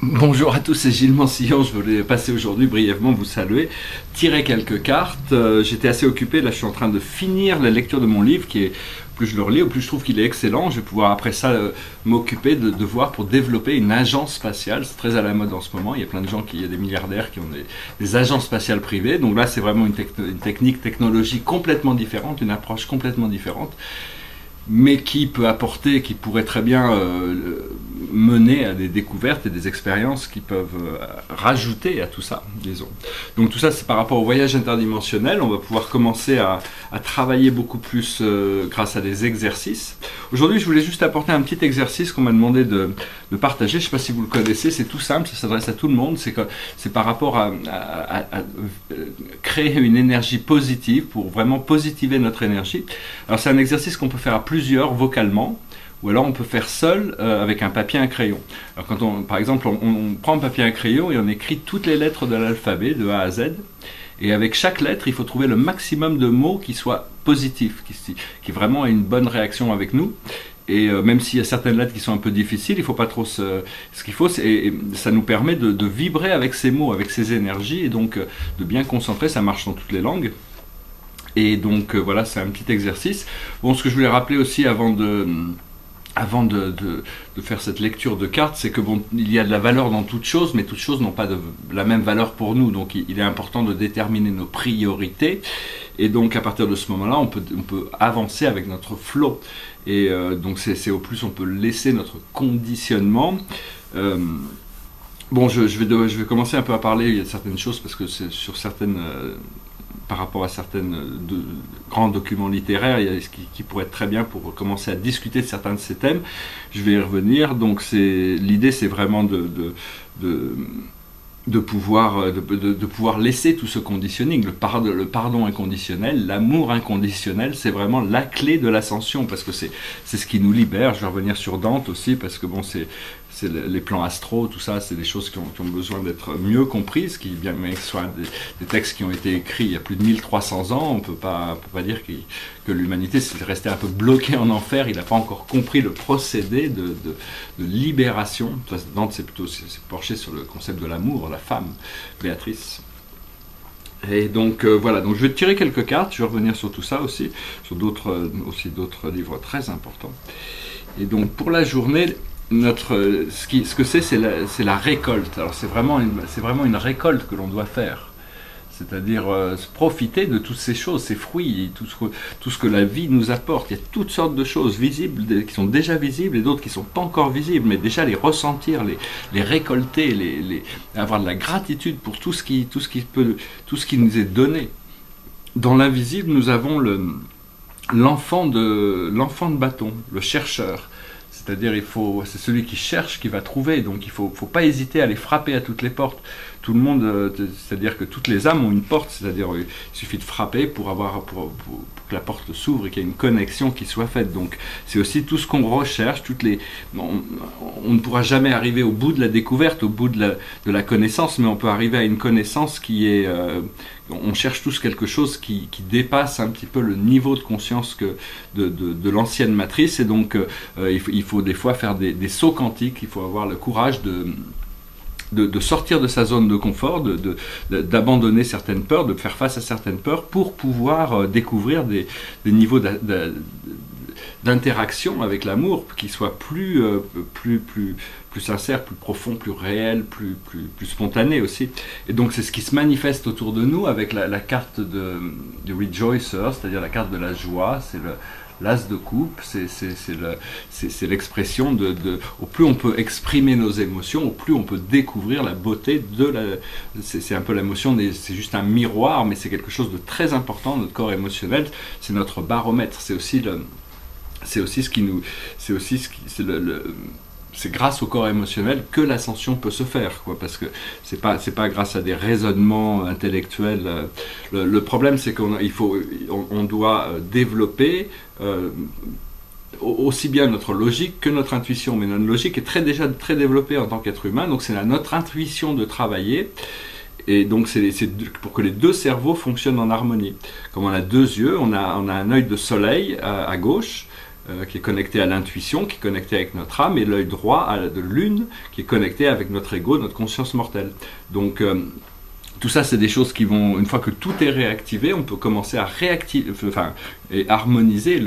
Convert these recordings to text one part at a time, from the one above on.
Bonjour à tous, c'est Gilles Mansillon. Je voulais passer aujourd'hui brièvement vous saluer, tirer quelques cartes. J'étais assez occupé, là je suis en train de finir la lecture de mon livre qui est, plus je le relis, au plus je trouve qu'il est excellent. Je vais pouvoir après ça m'occuper de voir pour développer une agence spatiale. C'est très à la mode en ce moment, il y a plein de gens, il y a des milliardaires qui ont des agences spatiales privées. Donc là c'est vraiment une technique technologique complètement différente, une approche complètement différente, mais qui peut apporter, qui pourrait très bien mener à des découvertes et des expériences qui peuvent rajouter à tout ça, disons. Donc tout ça, c'est par rapport au voyage interdimensionnel. On va pouvoir commencer à travailler beaucoup plus grâce à des exercices. Aujourd'hui, je voulais juste apporter un petit exercice qu'on m'a demandé de partager. Je ne sais pas si vous le connaissez, c'est tout simple, ça s'adresse à tout le monde. C'est par rapport à créer une énergie positive, pour vraiment positiver notre énergie. Alors c'est un exercice qu'on peut faire à plusieurs, vocalement, ou alors on peut faire seul avec un papier et un crayon. Alors quand par exemple, on prend un papier et un crayon et on écrit toutes les lettres de l'alphabet de A à Z, et avec chaque lettre, il faut trouver le maximum de mots qui soient positifs, qui vraiment aient une bonne réaction avec nous. Et même s'il y a certaines lettres qui sont un peu difficiles, il ne faut pas trop ce qu'il faut, et ça nous permet de vibrer avec ces mots, avec ces énergies, et donc de bien concentrer. Ça marche dans toutes les langues. Et donc voilà, c'est un petit exercice. Bon, ce que je voulais rappeler aussi avant de faire cette lecture de cartes, c'est que bon, il y a de la valeur dans toutes choses, mais toutes choses n'ont pas la même valeur pour nous. Donc il est important de déterminer nos priorités. Et donc à partir de ce moment-là, on peut avancer avec notre flow. Et donc c'est au plus on peut laisser notre conditionnement. Bon, je vais commencer un peu à parler. Il y a certaines choses parce que c'est sur certaines par rapport à certains grands documents littéraires, il y a ce qui pourrait être très bien pour commencer à discuter de certains de ces thèmes. Je vais y revenir. Donc l'idée, c'est vraiment de pouvoir laisser tout ce conditioning, le pardon inconditionnel, l'amour inconditionnel. C'est vraiment la clé de l'ascension, parce que c'est ce qui nous libère. Je vais revenir sur Dante aussi, parce que bon, c'est les plans astro, tout ça, c'est des choses qui ont besoin d'être mieux comprises, bien que ce soit des textes qui ont été écrits il y a plus de 1300 ans. On peut pas dire que l'humanité s'est restée un peu bloquée en enfer. Il n'a pas encore compris le procédé de libération. Dante s'est penché sur le concept de l'amour, la femme, Béatrice. Et donc voilà, donc je vais tirer quelques cartes, je vais revenir sur tout ça aussi, sur d'autres livres très importants. Et donc pour la journée, ce que c'est la récolte. Alors c'est vraiment une récolte que l'on doit faire. C'est-à-dire profiter de toutes ces choses, ces fruits, tout ce que la vie nous apporte. Il y a toutes sortes de choses visibles, qui sont déjà visibles, et d'autres qui ne sont pas encore visibles, mais déjà les ressentir, les récolter, avoir de la gratitude pour tout ce qui nous est donné. Dans l'invisible, nous avons l'enfant de bâton, le chercheur. C'est-à-dire, c'est celui qui cherche qui va trouver. Donc, il faut pas hésiter à aller frapper à toutes les portes. Tout le monde, c'est-à-dire que toutes les âmes ont une porte. C'est-à-dire, il suffit de frapper pour que la porte s'ouvre et qu'il y ait une connexion qui soit faite. Donc, c'est aussi tout ce qu'on recherche. On ne pourra jamais arriver au bout de la découverte, au bout de la connaissance, mais on peut arriver à une connaissance qui est on cherche tous quelque chose qui dépasse un petit peu le niveau de conscience de l'ancienne matrice. Et donc il faut des fois faire des sauts quantiques. Il faut avoir le courage de sortir de sa zone de confort, d'abandonner certaines peurs, de faire face à certaines peurs pour pouvoir découvrir des niveaux d'interaction avec l'amour qui soit plus sincère, plus profond, plus réel, plus spontané aussi. Et donc c'est ce qui se manifeste autour de nous avec la carte de Rejoicer, c'est-à-dire la carte de la joie. C'est l'as de coupe, c'est l'expression au plus on peut exprimer nos émotions, au plus on peut découvrir la beauté c'est un peu l'émotion, c'est juste un miroir, mais c'est quelque chose de très important. Notre corps émotionnel, c'est notre baromètre. C'est grâce au corps émotionnel que l'ascension peut se faire, quoi, parce que c'est pas grâce à des raisonnements intellectuels. Le problème, c'est qu'on doit développer aussi bien notre logique que notre intuition, mais notre logique est déjà très développée en tant qu'être humain, donc c'est à notre intuition de travailler. Et donc c'est pour que les deux cerveaux fonctionnent en harmonie. Comme on a deux yeux, on a un œil de soleil à gauche, qui est connecté à l'intuition, qui est connecté avec notre âme, et l'œil droit de lune, qui est connecté avec notre ego, notre conscience mortelle. Donc, tout ça, c'est des choses qui vont, une fois que tout est réactivé, on peut commencer à réactiver, enfin, et harmoniser,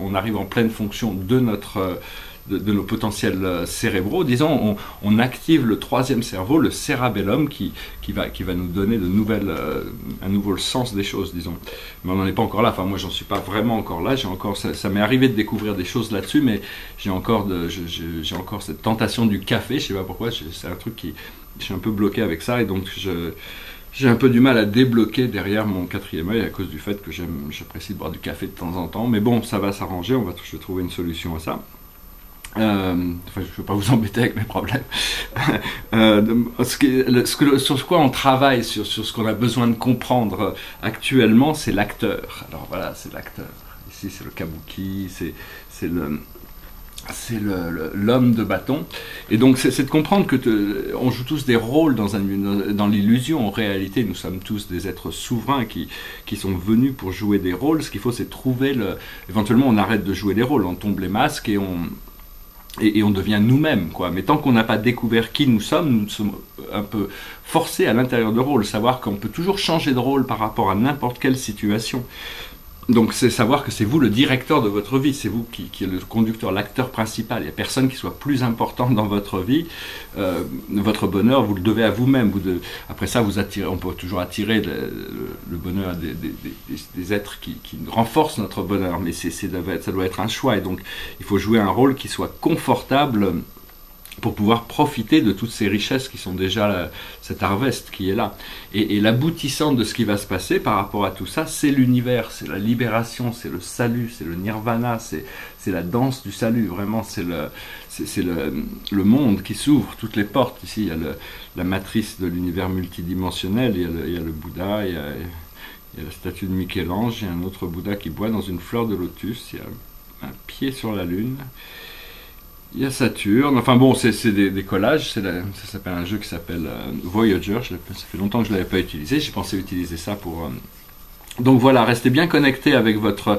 on arrive en pleine fonction de de nos potentiels cérébraux. Disons, on active le troisième cerveau, le cérabellum, qui va nous donner un nouveau sens des choses, disons. Mais on n'en est pas encore là. Enfin, moi, j'en suis pas vraiment encore là. Ça m'est arrivé de découvrir des choses là-dessus, mais j'ai encore cette tentation du café. Je sais pas pourquoi. C'est un truc je suis un peu bloqué avec ça, et donc j'ai un peu du mal à débloquer derrière mon quatrième œil à cause du fait que j'apprécie de boire du café de temps en temps. Mais bon, ça va s'arranger. Je vais trouver une solution à ça. Enfin, je ne veux pas vous embêter avec mes problèmes. Sur quoi on travaille, sur ce qu'on a besoin de comprendre actuellement, c'est l'acteur. Alors voilà, c'est l'acteur. Ici, c'est le kabuki, c'est l'homme de bâton. Et donc, c'est de comprendre que on joue tous des rôles dans l'illusion. En réalité, nous sommes tous des êtres souverains qui sont venus pour jouer des rôles. Ce qu'il faut, c'est trouver éventuellement, on arrête de jouer des rôles, on tombe les masques et on devient nous-mêmes, quoi. Mais tant qu'on n'a pas découvert qui nous sommes un peu forcés à l'intérieur de rôle, savoir qu'on peut toujours changer de rôle par rapport à n'importe quelle situation. Donc c'est savoir que c'est vous le directeur de votre vie, c'est vous qui est le conducteur, l'acteur principal. Il n'y a personne qui soit plus important dans votre vie, votre bonheur, vous le devez à vous-même. Après ça, on peut toujours attirer le bonheur des êtres qui renforcent notre bonheur, mais ça doit être un choix. Et donc il faut jouer un rôle qui soit confortable pour pouvoir profiter de toutes ces richesses qui sont déjà cette harvest qui est là. Et l'aboutissant de ce qui va se passer par rapport à tout ça, c'est l'univers, c'est la libération, c'est le salut, c'est le nirvana, c'est la danse du salut, vraiment, c'est le monde qui s'ouvre, toutes les portes. Ici, il y a la matrice de l'univers multidimensionnel, il y a le Bouddha, il y a la statue de Michel-Ange, il y a un autre Bouddha qui boit dans une fleur de lotus, il y a un pied sur la lune. Il y a Saturne, enfin bon, c'est des collages, ça s'appelle un jeu qui s'appelle Voyager, ça fait longtemps que je ne l'avais pas utilisé, j'ai pensé utiliser ça pour... Donc voilà, restez bien connectés avec votre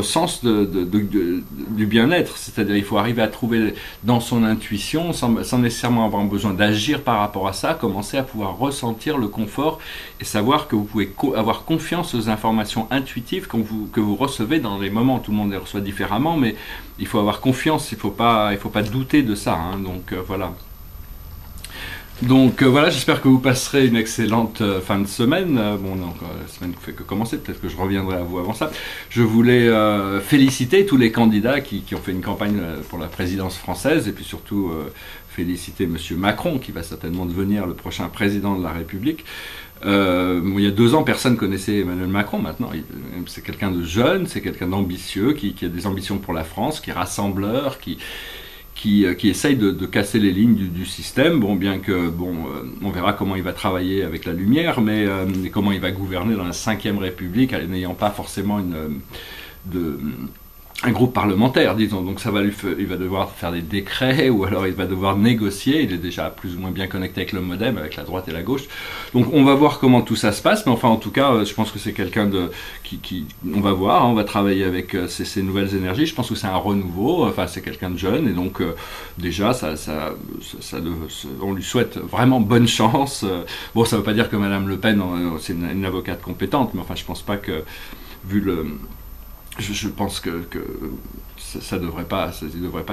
sens du bien-être, c'est-à-dire il faut arriver à trouver dans son intuition, sans nécessairement avoir besoin d'agir par rapport à ça, commencer à pouvoir ressentir le confort et savoir que vous pouvez avoir confiance aux informations intuitives que vous recevez dans les moments. Tout le monde les reçoit différemment, mais il faut avoir confiance, il faut pas douter de ça, hein, donc voilà. Donc voilà, j'espère que vous passerez une excellente fin de semaine. Bon, non, la semaine ne fait que commencer, peut-être que je reviendrai à vous avant ça. Je voulais féliciter tous les candidats qui ont fait une campagne pour la présidence française, et puis surtout féliciter Monsieur Macron, qui va certainement devenir le prochain président de la République. Il y a 2 ans, personne connaissait Emmanuel Macron. Maintenant, c'est quelqu'un de jeune, c'est quelqu'un d'ambitieux, qui a des ambitions pour la France, qui est rassembleur, qui essaye de casser les lignes du système, bon, bien que, on verra comment il va travailler avec la lumière, mais comment il va gouverner dans la 5e République, n'ayant pas forcément un groupe parlementaire, disons. Donc il va devoir faire des décrets, ou alors il va devoir négocier. Il est déjà plus ou moins bien connecté avec le modem, avec la droite et la gauche. Donc on va voir comment tout ça se passe, mais enfin en tout cas, je pense que c'est quelqu'un on va voir, hein, on va travailler avec ces nouvelles énergies. Je pense que c'est un renouveau, enfin c'est quelqu'un de jeune, et donc déjà on lui souhaite vraiment bonne chance. Bon, ça ne veut pas dire que Madame Le Pen, c'est une avocate compétente, mais enfin je pense pas que, vu le... Je pense que il ne devrait pas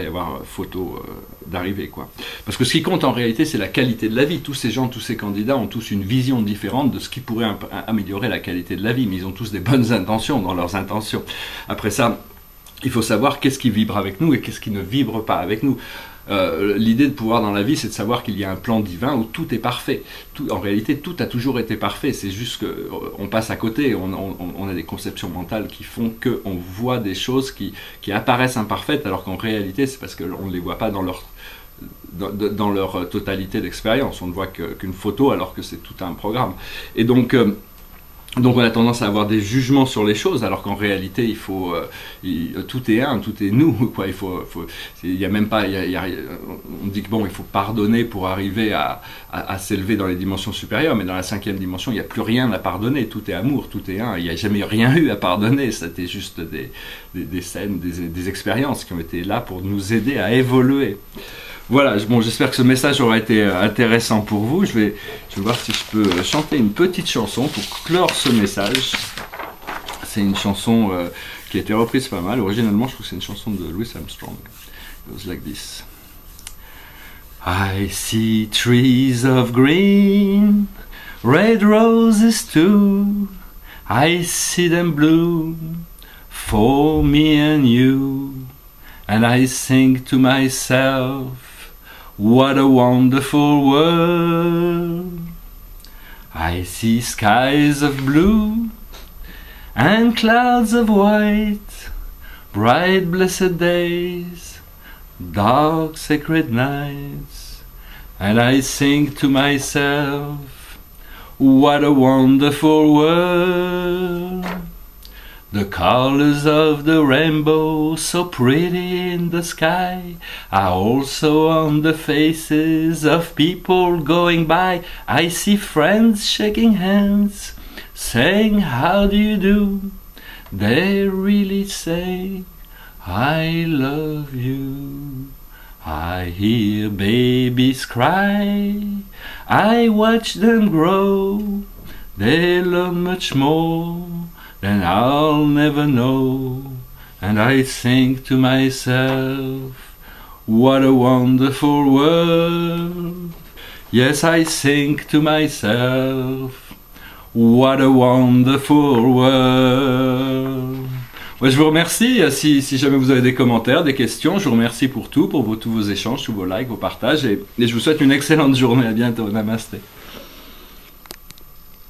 y avoir photo d'arrivée, quoi. Parce que ce qui compte en réalité, c'est la qualité de la vie. Tous ces gens, tous ces candidats ont tous une vision différente de ce qui pourrait améliorer la qualité de la vie, mais ils ont tous des bonnes intentions dans leurs intentions. Après ça, il faut savoir qu'est-ce qui vibre avec nous et qu'est-ce qui ne vibre pas avec nous. L'idée de pouvoir dans la vie, c'est de savoir qu'il y a un plan divin où tout est parfait. En réalité, tout a toujours été parfait. C'est juste qu'on passe à côté. On a des conceptions mentales qui font qu'on voit des choses qui apparaissent imparfaites, alors qu'en réalité, c'est parce qu'on ne les voit pas dans leur totalité d'expérience. On ne voit qu'une photo, alors que c'est tout un programme. Et donc... Donc on a tendance à avoir des jugements sur les choses, alors qu'en réalité il faut tout est un, tout est nous, quoi. Il y a même pas, on dit que bon, il faut pardonner pour arriver à s'élever dans les dimensions supérieures, mais dans la 5e dimension, il n'y a plus rien à pardonner, tout est amour, tout est un. Il n'y a jamais rien eu à pardonner, c'était juste des scènes, des expériences qui ont été là pour nous aider à évoluer. Voilà, bon, j'espère que ce message aura été intéressant pour vous. Je vais voir si je peux chanter une petite chanson pour clore ce message. C'est une chanson qui a été reprise pas mal. Originalement, je trouve que c'est une chanson de Louis Armstrong. It goes like this. I see trees of green, red roses too. I see them bloom for me and you. And I think to myself, what a wonderful world. I see skies of blue and clouds of white, bright blessed days, dark sacred nights. And I think to myself, what a wonderful world. The colors of the rainbow, so pretty in the sky, are also on the faces of people going by. I see friends shaking hands, saying, how do you do? They really say, I love you. I hear babies cry, I watch them grow. They learn much more than I'll never know. And I think to myself, what a wonderful world. Yes, I think to myself, what a wonderful world. Ouais, je vous remercie. Si jamais vous avez des commentaires, des questions, je vous remercie pour tout, pour tous vos échanges, tous vos likes, vos partages. Et je vous souhaite une excellente journée. À bientôt. Namasté.